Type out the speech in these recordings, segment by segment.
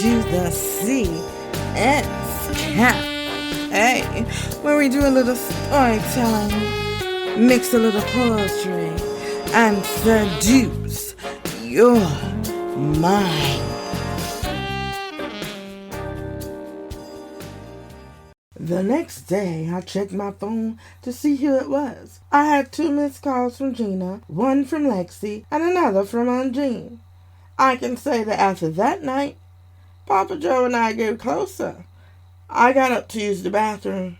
to the CS Cafe, where we do a little storytelling, mix a little poetry, and seduce your mind. The next day, I checked my phone to see who it was. I had 2 missed calls from Gina, one from Lexi, and another from Aunt Jean. I can say that after that night, Papa Joe and I grew closer. I got up to use the bathroom.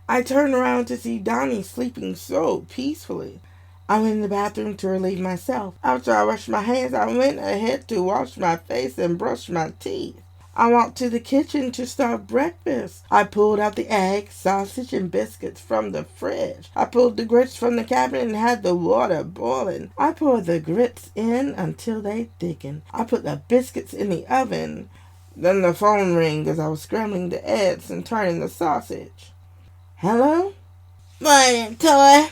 I turned around to see Donnie sleeping so peacefully. I went in the bathroom to relieve myself. After I washed my hands, I went ahead to wash my face and brush my teeth. I walked to the kitchen to start breakfast. I pulled out the eggs, sausage, and biscuits from the fridge. I pulled the grits from the cabinet and had the water boiling. I poured the grits in until they thickened. I put the biscuits in the oven. Then the phone rang as I was scrambling the eggs and turning the sausage. Hello? Morning, Toy.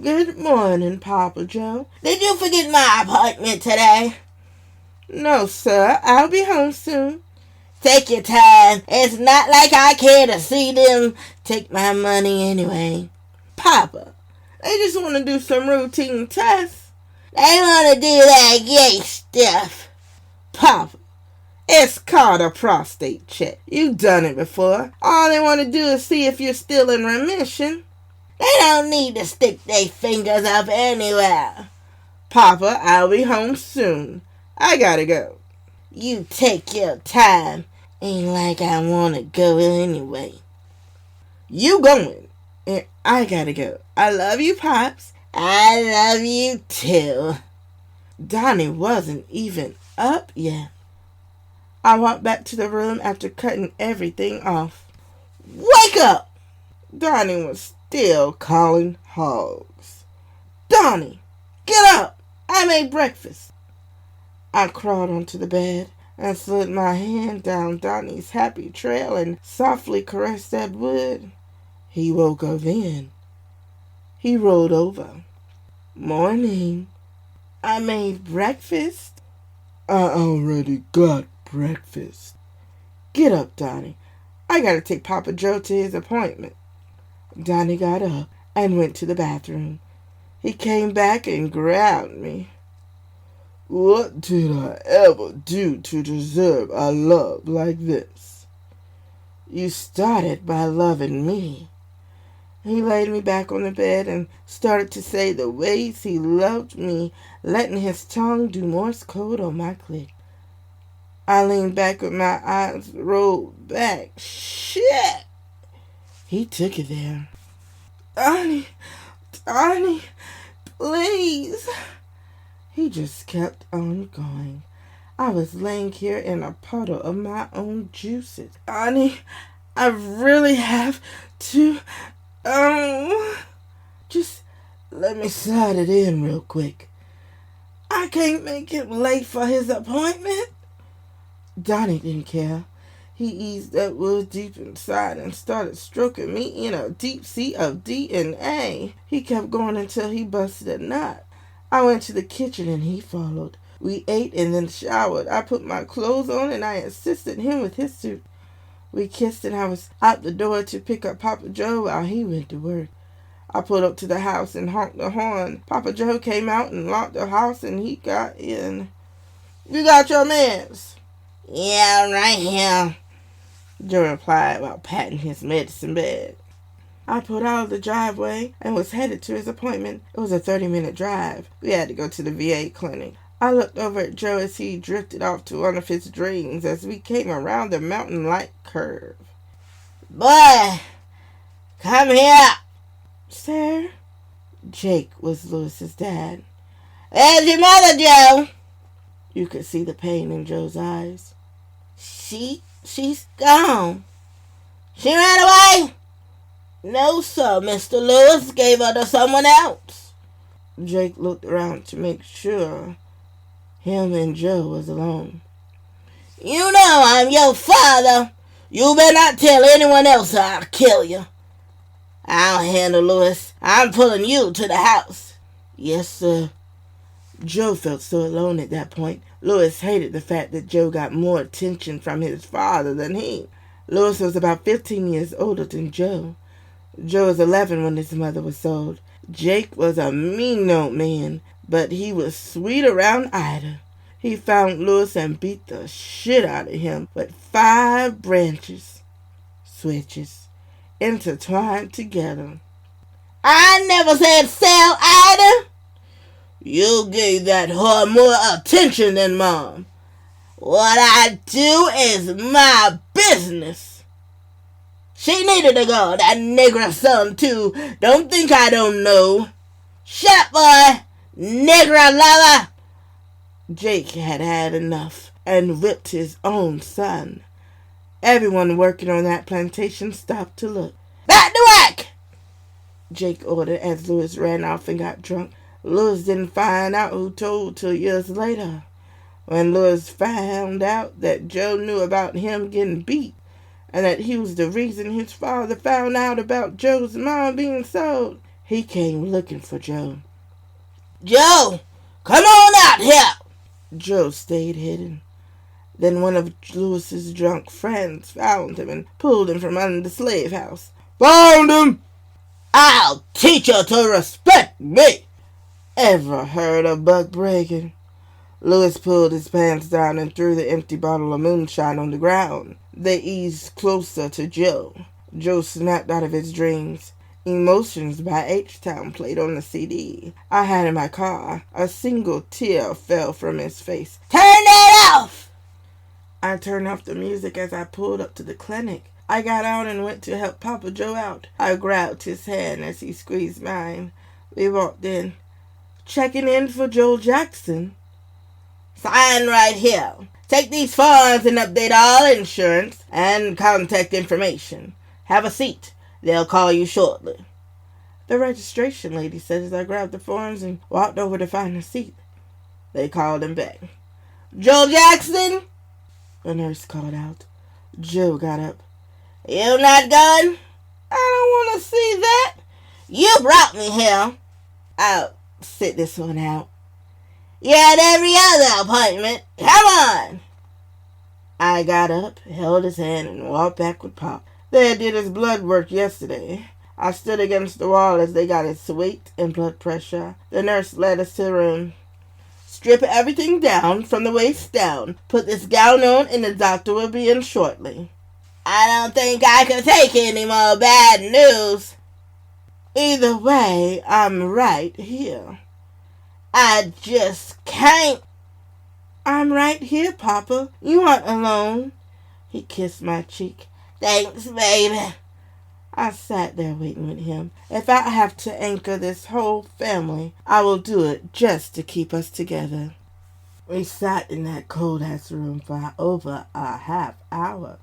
Good morning, Papa Joe. Did you forget my appointment today? No, sir. I'll be home soon. Take your time. It's not like I care to see them take my money anyway. Papa, they just want to do some routine tests. They want to do that gay stuff. Papa, it's called a prostate check. You've done it before. All they want to do is see if you're still in remission. They don't need to stick their fingers up anywhere. Papa, I'll be home soon. I gotta go. You take your time. Ain't like I want to go anyway. You going, and I gotta go. I love you, Pops. I love you too. Donnie wasn't even up yet. I walked back to the room after cutting everything off. Wake up! Donnie was still calling hogs. Donnie, get up! I made breakfast. I crawled onto the bed and slid my hand down Donnie's happy trail and softly caressed that wood. He woke up then. He rolled over. Morning. I made breakfast. I already got breakfast. Get up, Donnie. I gotta take Papa Joe to his appointment. Donnie got up and went to the bathroom. He came back and grabbed me. What did I ever do to deserve a love like this? You started by loving me. He laid me back on the bed and started to say the ways he loved me, letting his tongue do Morse code on my clit. I leaned back with my eyes rolled back. Shit! He took it there. Donnie, please. He just kept on going. I was laying here in a puddle of my own juices. Donnie, I really have to, just let me slide it in real quick. I can't make him late for his appointment. Donnie didn't care. He eased that wood deep inside and started stroking me in a deep sea of DNA. He kept going until he busted a nut. I went to the kitchen and he followed. We ate and then showered. I put my clothes on and I assisted him with his suit. We kissed and I was out the door to pick up Papa Joe while he went to work. I pulled up to the house and honked the horn. Papa Joe came out and locked the house and he got in. You got your meds? Yeah, right here, Joe replied while patting his medicine bag. I pulled out of the driveway and was headed to his appointment. It was a 30-minute drive. We had to go to the VA clinic. I looked over at Joe as he drifted off to one of his dreams as we came around the mountain-like curve. Boy, come here. Sir? Jake was Lewis's dad. Where's your mother, Joe? You could see the pain in Joe's eyes. She's gone. She ran away? No, sir. Mr. Lewis gave her to someone else. Jake looked around to make sure him and Joe was alone. You know I'm your father. You better not tell anyone else or I'll kill you. I'll handle Lewis. I'm pulling you to the house. Yes, sir. Joe felt so alone at that point. Louis hated the fact that Joe got more attention from his father than he. Louis was about 15 years older than Joe. Joe was 11 when his mother was sold. Jake was a mean old man, but he was sweet around Ida. He found Louis and beat the shit out of him with 5 branches, switches, intertwined together. I never said sell Ida. You gave that whore more attention than Mom. What I do is my business. She needed to go, that nigger son too. Don't think I don't know. Shut up, boy, nigger lover. Jake had had enough and whipped his own son. Everyone working on that plantation stopped to look. Back to work! Jake ordered as Louis ran off and got drunk. Louis didn't find out who told till years later. When Louis found out that Joe knew about him getting beat and that he was the reason his father found out about Joe's mom being sold, he came looking for Joe. Joe, come on out here! Joe stayed hidden. Then one of Louis's drunk friends found him and pulled him from under the slave house. Found him! I'll teach you to respect me! Ever heard of buck breaking? Louis pulled his pants down and threw the empty bottle of moonshine on the ground. They eased closer to Joe. Joe snapped out of his dreams. Emotions by H-Town played on the CD I had in my car. A single tear fell from his face. Turn that off! I turned off the music as I pulled up to the clinic. I got out and went to help Papa Joe out. I grabbed his hand as he squeezed mine. We walked in. Checking in for Joel Jackson. Sign right here. Take these forms and update all insurance and contact information. Have a seat. They'll call you shortly. The registration lady said as I grabbed the forms and walked over to find a seat. They called him back. Joe Jackson? The nurse called out. Joe got up. You not going? I don't want to see that. You brought me here. I'll sit this one out. You had every other appointment. Come on. I got up, held his hand, and walked back with Pop. They did his blood work yesterday. I stood against the wall as they got his weight and blood pressure. The nurse led us to the room. Strip everything down from the waist down. Put this gown on and the doctor will be in shortly. I don't think I can take any more bad news. Either way, I'm right here. I just can't. I'm right here, Papa. You aren't alone. He kissed my cheek. Thanks, baby. I sat there waiting with him. If I have to anchor this whole family, I will do it just to keep us together. We sat in that cold-ass room for over a half hour.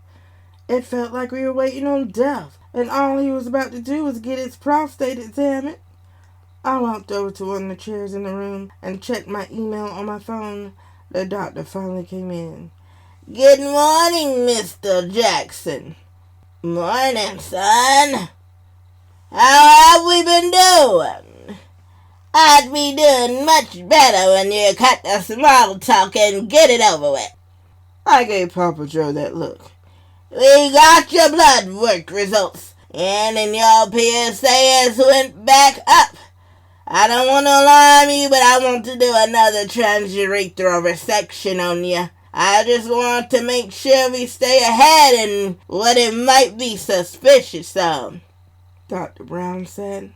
It felt like we were waiting on death, and all he was about to do was get his prostate examined. I walked over to one of the chairs in the room and checked my email on my phone. The doctor finally came in. Good morning, Mr. Jackson. Morning, son. How have we been doing? I'd be doing much better when you cut the small talk and get it over with. I gave Papa Joe that look. We got your blood work results, and in your PSAs went back up. I don't want to alarm you, but I want to do another transurethral resection on you. I just want to make sure we stay ahead in what it might be suspicious of. Dr. Brown said.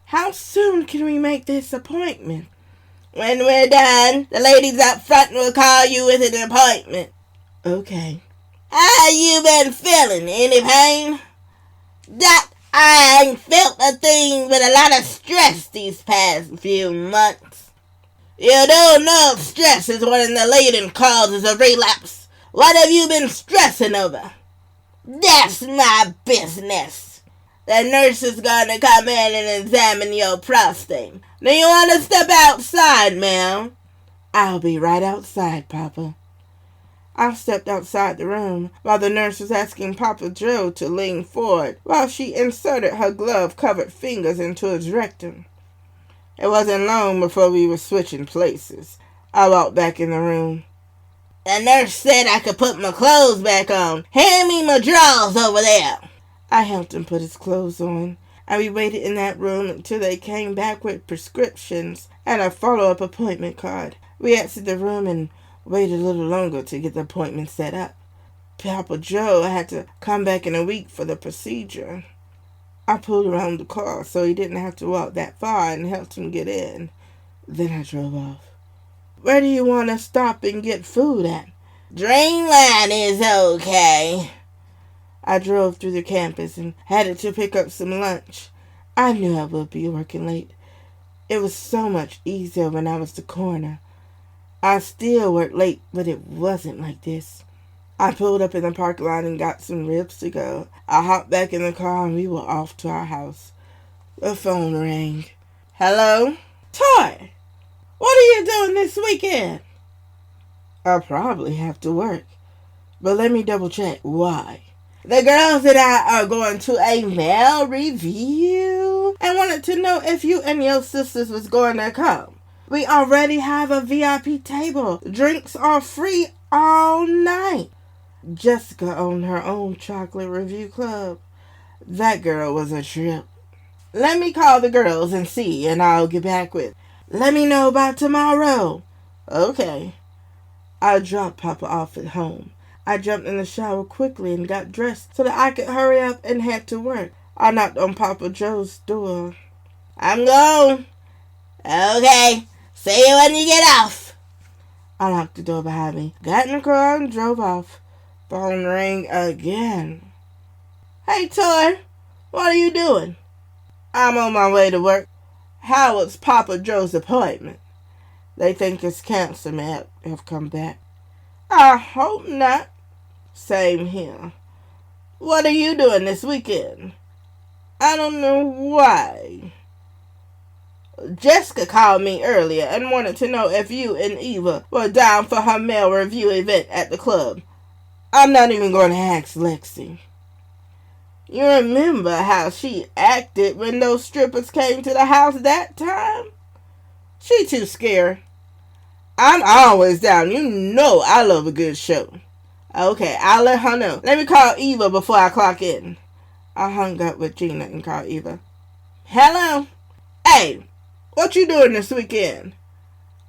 How soon can we make this appointment? When we're done, the ladies up front will call you with an appointment. Okay. How you been feeling? Any pain? Doc, I ain't felt a thing but a lot of stress these past few months. You do know stress is one of the leading causes of relapse. What have you been stressing over? That's my business. The nurse is going to come in and examine your prostate. Do you want to step outside, ma'am? I'll be right outside, Papa. I stepped outside the room while the nurse was asking Papa Joe to lean forward while she inserted her glove-covered fingers into his rectum. It wasn't long before we were switching places. I walked back in the room. The nurse said I could put my clothes back on. Hand me my drawers over there. I helped him put his clothes on, and we waited in that room until they came back with prescriptions and a follow-up appointment card. We exited the room and waited a little longer to get the appointment set up. Papa Joe had to come back in a week for the procedure. I pulled around the car so he didn't have to walk that far and helped him get in. Then I drove off. Where do you want to stop and get food at? Dreamland is okay. I drove through the campus and headed to pick up some lunch. I knew I would be working late. It was so much easier when I was the coroner. I still worked late, but it wasn't like this. I pulled up in the parking lot and got some ribs to go. I hopped back in the car and we were off to our house. The phone rang. Hello? Toy, what are you doing this weekend? I'll probably have to work, but let me double check. Why? The girls and I are going to a mail review and wanted to know if you and your sisters was going to come. We already have a VIP table. Drinks are free all night. Jessica owned her own chocolate review club. That girl was a trip. Let me call the girls and see, and I'll get back with. Let me know about tomorrow. Okay. I dropped Papa off at home. I jumped in the shower quickly and got dressed so that I could hurry up and head to work. I knocked on Papa Joe's door. I'm gone. Okay. See you when you get off. I locked the door behind me, got in the car, and drove off. Phone rang again. Hey, Toy, what are you doing? I'm on my way to work. How was Papa Joe's appointment? They think his cancer may have come back. I hope not. Same here. What are you doing this weekend? I don't know why. Jessica called me earlier and wanted to know if you and Eva were down for her mail review event at the club. I'm not even going to ask Lexi. You remember how she acted when those strippers came to the house that time? She too scared. I'm always down. You know I love a good show. Okay, I'll let her know. Let me call Eva before I clock in. I hung up with Gina and called Eva. Hello? Hey, what you doing this weekend?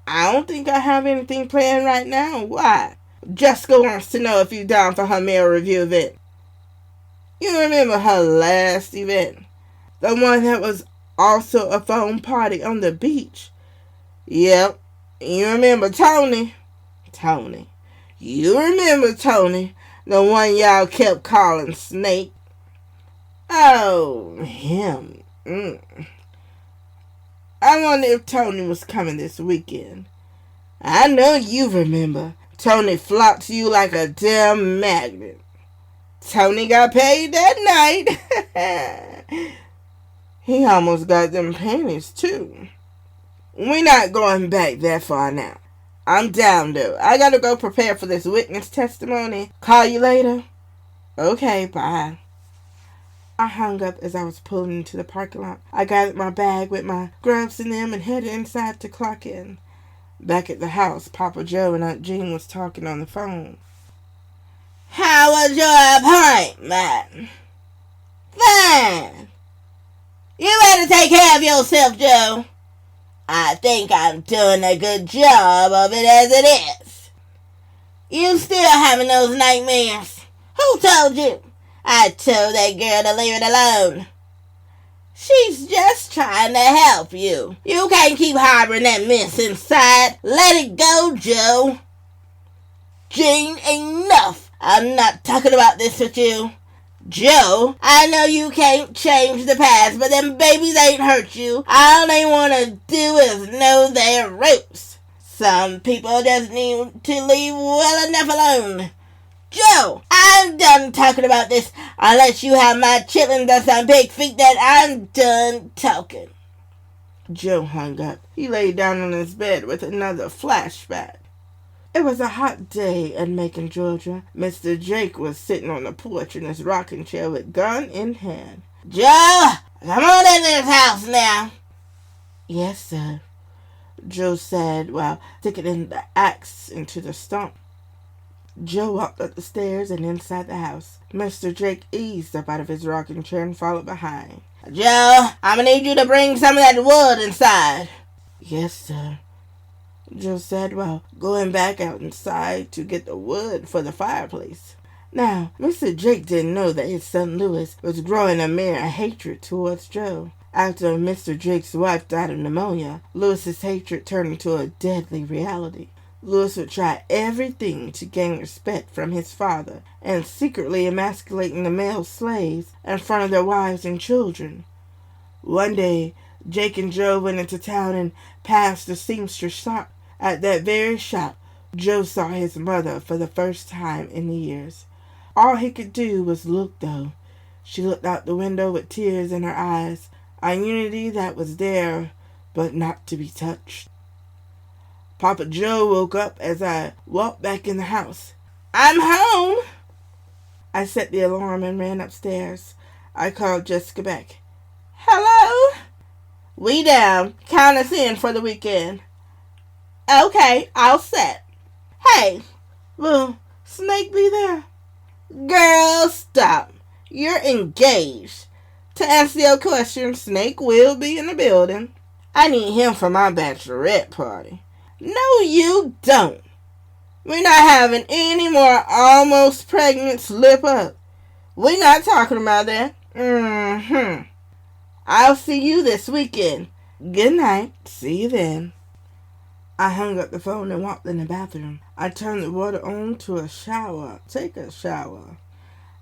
I don't think I have anything planned right now. Why? Jessica wants to know if you're down for her mail review event. You remember her last event? The one that was also a phone party on the beach? Yep. You remember Tony? Tony. You remember Tony, the one y'all kept calling Snake? Oh, him. I wonder if Tony was coming this weekend. I know you remember. Tony flopped you like a damn magnet. Tony got paid that night. He almost got them panties, too. We're not going back that far now. I'm down, though. I gotta go prepare for this witness testimony. Call you later? Okay, bye. I hung up as I was pulling into the parking lot. I gathered my bag with my gloves in them and headed inside to clock in. Back at the house, Papa Joe and Aunt Jean was talking on the phone. How was your appointment? Fine. You better take care of yourself, Joe. I think I'm doing a good job of it as it is. You still having those nightmares? Who told you? I told that girl to leave it alone. She's just trying to help you. You can't keep harboring that mess inside. Let it go, Joe. Jean, enough. I'm not talking about this with you. Joe, I know you can't change the past, but them babies ain't hurt you. All they want to do is know their roots. Some people just need to leave well enough alone. Joe, I'm done talking about this. Unless you have my chitlins or some big feet, that I'm done talking. Joe hung up. He lay down on his bed with another flashback. It was a hot day in Macon, Georgia. Mr. Jake was sitting on the porch in his rocking chair with gun in hand. Joe, come on in this house now. Yes, sir, Joe said while sticking the axe into the stump. Joe walked up the stairs and inside the house. Mr. Drake eased up out of his rocking chair and followed behind. Joe, I'm gonna need you to bring some of that wood inside. Yes, sir, Joe said while going back out inside to get the wood for the fireplace. Now, Mr. Drake didn't know that his son Louis was growing a mere hatred towards Joe. After Mr. Drake's wife died of pneumonia, Louis's hatred turned into a deadly reality. Louis would try everything to gain respect from his father and secretly emasculating the male slaves in front of their wives and children. One day, Jake and Joe went into town and passed the seamstress shop. At that very shop, Joe saw his mother for the first time in years. All he could do was look, though. She looked out the window with tears in her eyes, a unity that was there, but not to be touched. Papa Joe woke up as I walked back in the house. I'm home! I set the alarm and ran upstairs. I called Jessica back. Hello? We down. Count us in for the weekend. Okay, all set. Hey, will Snake be there? Girl, stop. You're engaged. To answer your question, Snake will be in the building. I need him for my bachelorette party. No, you don't. We're not having any more almost pregnant slip up. We're not talking about that. I'll see you this weekend. Good night. See you then. I hung up the phone and walked in the bathroom. I turned the water on to take a shower.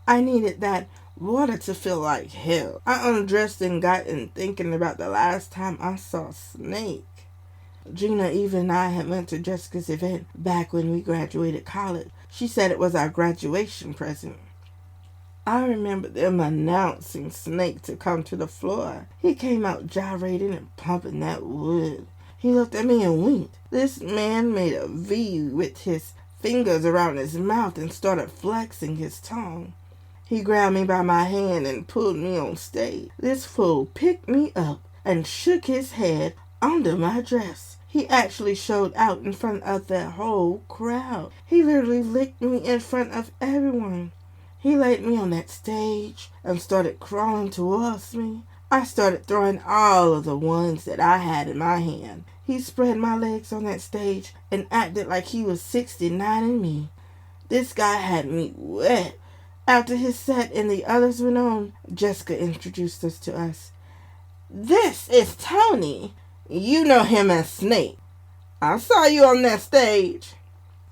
I needed that water to feel like hell. I undressed and got in thinking about the last time I saw Snake. Gina, Eva, and I had went to Jessica's event back when we graduated college. She said it was our graduation present. I remember them announcing Snake to come to the floor. He came out gyrating and pumping that wood. He looked at me and winked. This man made a V with his fingers around his mouth and started flexing his tongue. He grabbed me by my hand and pulled me on stage. This fool picked me up and shook his head under my dress. He actually showed out in front of the whole crowd. He literally licked me in front of everyone. He laid me on that stage and started crawling towards me. I started throwing all of the ones that I had in my hand. He spread my legs on that stage and acted like he was 69 and me. This guy had me wet. After his set and the others went on, Jessica introduced us to us. This is Tony. You know him as Snake. I saw you on that stage.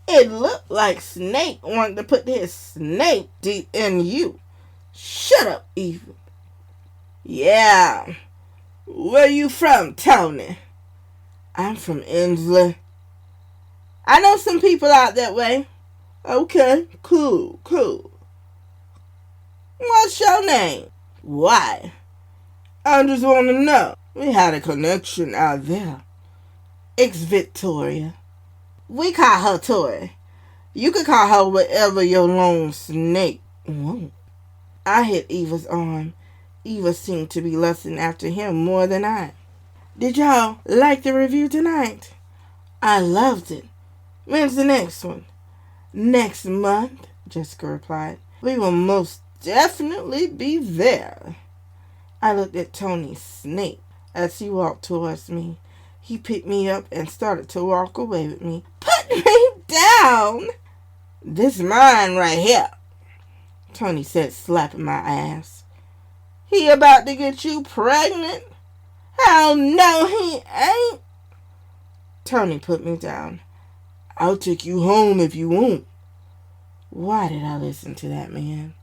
It looked like Snake wanted to put his snake deep in you. Shut up, Eva. Yeah. Where you from, Tony? I'm from Inslee. I know some people out that way. Okay, cool. What's your name? Why? I just want to know. We had a connection out there. It's Victoria. We call her Tori. You could call her whatever your long snake wants. I hit Eva's arm. Eva seemed to be lusting after him more than I. Did y'all like the review tonight? I loved it. When's the next one? Next month, Jessica replied. We will most definitely be there. I looked at Tony's snake as he walked towards me. He picked me up and started to walk away with me. Put me down! This mine right here, Tony said, slapping my ass. He about to get you pregnant? Hell no, he ain't. Tony put me down. I'll take you home if you want. Why did I listen to that man?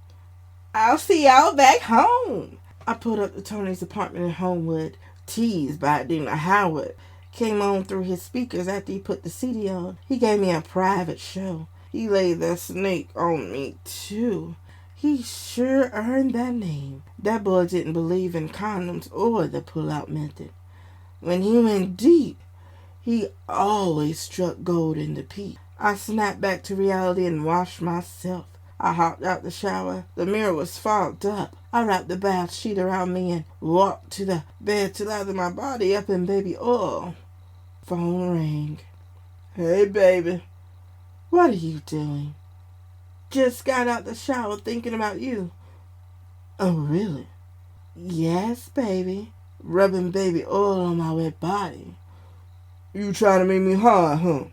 I'll see y'all back home. I pulled up to Tony's apartment in Homewood. Teased by Dina Howard came on through his speakers after he put the CD on. He gave me a private show. He laid the snake on me, too. He sure earned that name. That boy didn't believe in condoms or the pull-out method. When he went deep, he always struck gold in the peak. I snapped back to reality and washed myself. I hopped out the shower. The mirror was fogged up. I wrapped the bath sheet around me and walked to the bed to lather my body up in baby oil. Phone rang. Hey, baby. What are you doing? Just got out the shower thinking about you. Oh, really? Yes, baby. Rubbing baby oil on my wet body. You trying to make me hard, huh?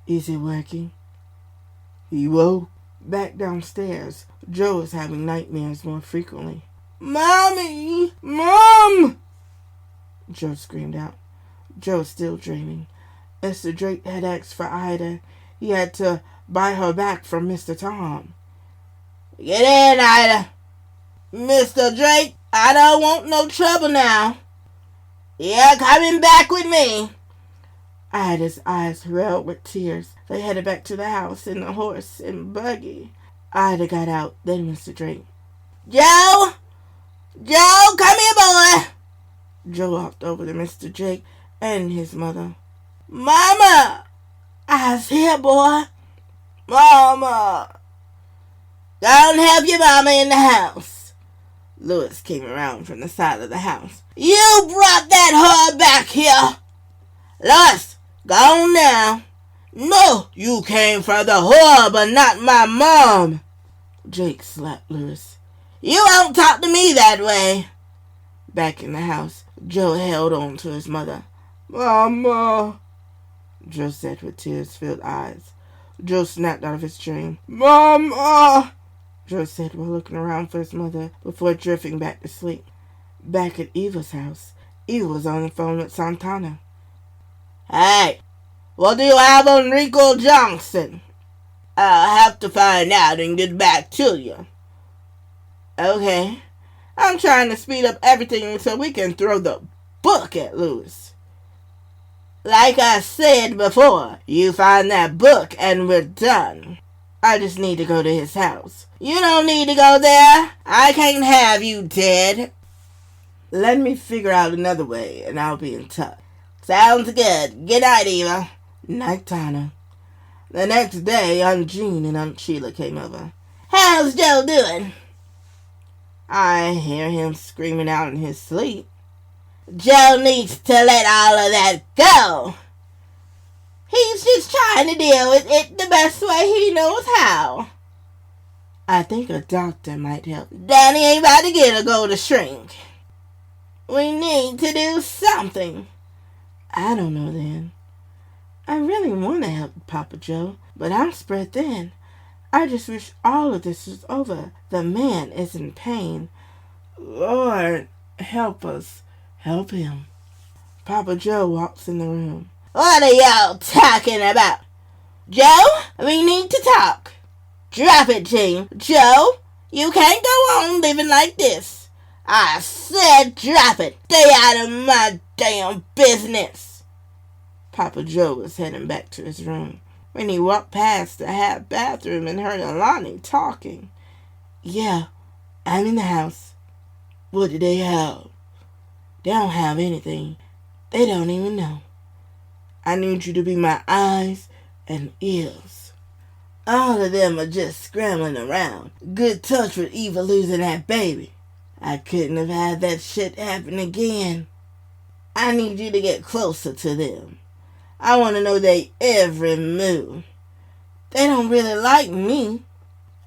Is it working? He woke. Back downstairs, Joe is having nightmares more frequently. Mommy! Mom! Joe screamed out. Joe's still dreaming. Mr. Drake had asked for Ida. He had to buy her back from Mr. Tom. Get in, Ida. Mr. Drake, I don't want no trouble now. You're coming back with me. Ida's eyes welled with tears. They headed back to the house in the horse and buggy. Ida got out, then Mr. Drake. Joe! Joe, come here, boy. Joe walked over to Mr. Drake and his mother. Mama! I's here, boy. Mama! Don't have your mama in the house. Louis came around from the side of the house. You brought that whore back here. Louis, go on now. No, you came for the whore, but not my mom. Jake slapped Louis. You won't talk to me that way. Back in the house, Joe held on to his mother. Mama, Joe said with tears-filled eyes. Joe snapped out of his dream. Mama, Joe said while looking around for his mother before drifting back to sleep. Back at Eva's house, Eva was on the phone with Santana. Hey, what do you have on Rico Johnson? I'll have to find out and get back to you. Okay. I'm trying to speed up everything so we can throw the book at Louis. Like I said before, you find that book and we're done. I just need to go to his house. You don't need to go there. I can't have you dead. Let me figure out another way and I'll be in touch. Sounds good. Good night, Eva. Night, Tana. The next day, Aunt Jean and Aunt Sheila came over. How's Joe doing? I hear him screaming out in his sleep. Joe needs to let all of that go. He's just trying to deal with it the best way he knows how. I think a doctor might help. Donnie ain't about to get a golden shrink. We need to do something. I don't know then. I really want to help Papa Joe, but I'm spread thin. I just wish all of this was over. The man is in pain. Lord, help us. Help him. Papa Joe walks in the room. What are y'all talking about? Joe, we need to talk. Drop it, Jean. Joe, you can't go on living like this. I said drop it. Stay out of my damn business. Papa Joe was heading back to his room when he walked past the half bathroom and heard Alani talking. Yeah, I'm in the house. What do they have? They don't have anything. They don't even know. I need you to be my eyes and ears. All of them are just scrambling around. Good touch with Eva losing that baby. I couldn't have had that shit happen again. I need you to get closer to them. I want to know their every move. They don't really like me.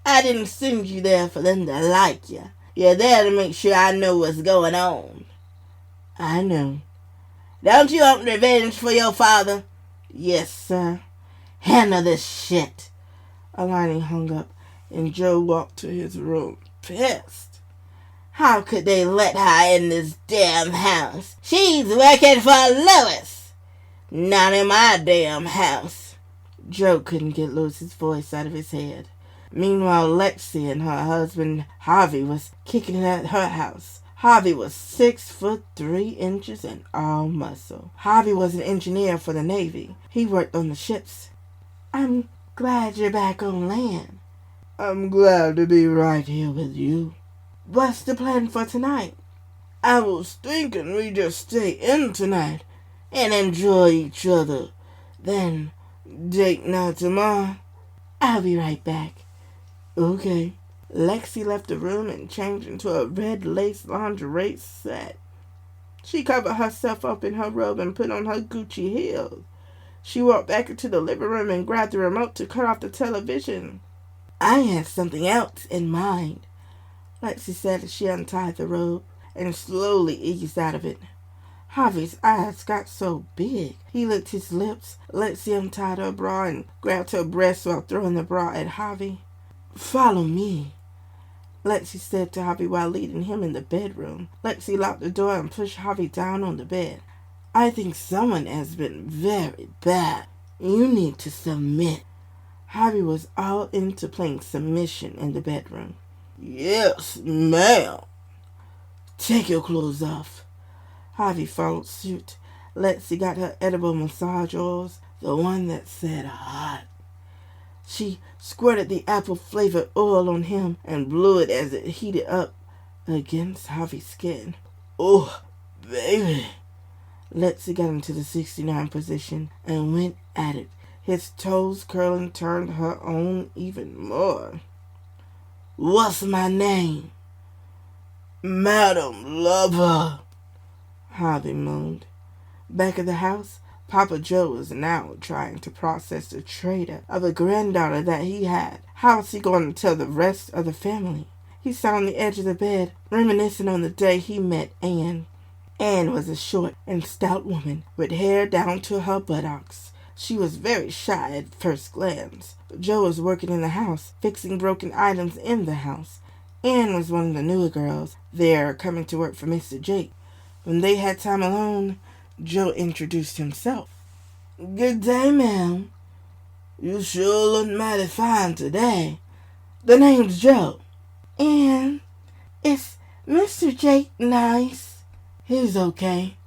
I didn't send you there for them to like you. You're there to make sure I know what's going on. I know. Don't you want revenge for your father? Yes, sir. Handle this shit. Alani hung up and Joe walked to his room, pissed. How could they let her in this damn house? She's working for Louis. Not in my damn house. Joe couldn't get Louis's voice out of his head. Meanwhile, Lexi and her husband Harvey was kicking it at her house. Harvey was 6'3" and all muscle. Harvey was an engineer for the Navy. He worked on the ships. I'm glad you're back on land. I'm glad to be right here with you. What's the plan for tonight? I was thinking we just stay in tonight and enjoy each other. Then date night tomorrow. I'll be right back. Okay. Lexi left the room and changed into a red lace lingerie set. She covered herself up in her robe and put on her Gucci heels. She walked back into the living room and grabbed the remote to cut off the television. I had something else in mind, Lexi said as she untied the robe and slowly eased out of it. Javi's eyes got so big. He licked his lips. Lexi untied her bra and grabbed her breast while throwing the bra at Javi. Follow me, Lexi said to Javi while leading him in the bedroom. Lexi locked the door and pushed Javi down on the bed. I think someone has been very bad. You need to submit. Javi was all into playing submission in the bedroom. Yes, ma'am. Take your clothes off. Javi followed suit. Lexi got her edible massage oils, the one that said hot. She squirted the apple-flavored oil on him and blew it as it heated up against Javi's skin. Oh, baby. Lexi got into the 69 position and went at it. His toes curling turned her on even more. What's my name? Madam Lover, Javi moaned. Back at the house, Papa Joe was now trying to process the traitor of a granddaughter that he had. How was he going to tell the rest of the family? He sat on the edge of the bed, reminiscing on the day he met Anne. Anne was a short and stout woman with hair down to her buttocks. She was very shy at first glance. Joe was working in the house, fixing broken items in the house. Anne was one of the newer girls there coming to work for Mr. Jake. When they had time alone, Joe introduced himself. Good day, ma'am. You sure look mighty fine today. The name's Joe. And is Mr. Jake nice? He's okay.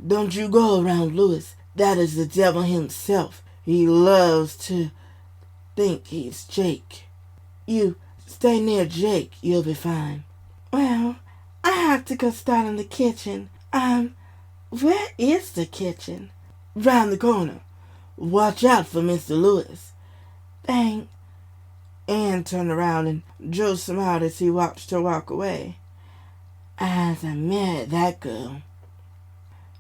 Don't you go around Louis. That is the devil himself. He loves to think he's Jake. You stay near Jake, you'll be fine. Well, I have to go start in the kitchen. Where is the kitchen? Round the corner. Watch out for Mr. Lewis. Thanks. Anne turned around and Joe smiled as he watched her walk away. As I married that girl.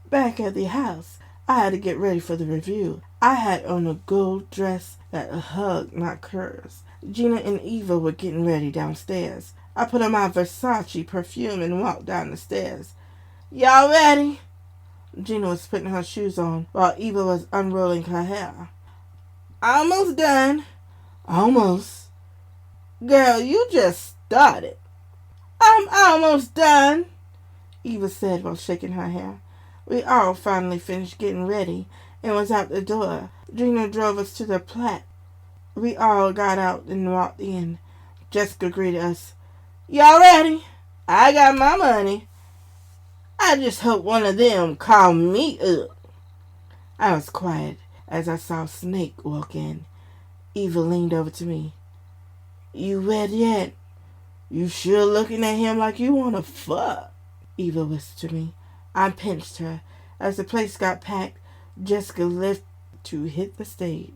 Back at the house, I had to get ready for the review. I had on a gold dress that hugged my curves. Gina and Eva were getting ready downstairs. I put on my Versace perfume and walked down the stairs. Y'all ready? Gina was putting her shoes on while Eva was unrolling her hair. Almost done. Almost. Girl, you just started. I'm almost done, Eva said while shaking her hair. We all finally finished getting ready and was out the door. Gina drove us to the plat. We all got out and walked in. Jessica greeted us. Y'all ready? I got my money. I just hope one of them call me up. I was quiet as I saw Snake walk in. Eva leaned over to me. You wet yet? You sure looking at him like you want to fuck, Eva whispered to me. I pinched her. As the place got packed, Jessica lifted to hit the stage.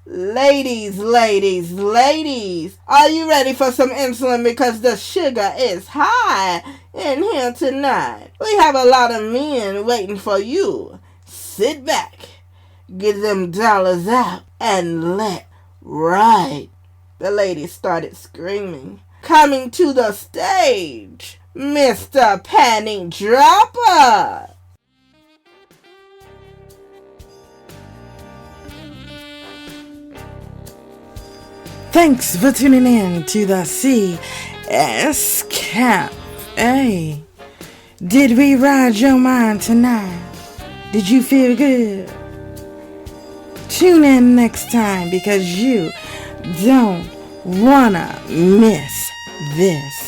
Ladies, ladies, ladies, are you ready for some insulin because the sugar is high in here tonight? We have a lot of men waiting for you. Sit back, get them dollars out, and let ride. The ladies started screaming. Coming to the stage, Mr. Panty Dropper. Thanks for tuning in to the CS Cafe. Did we ride your mind tonight? Did you feel good? Tune in next time because you don't wanna miss this.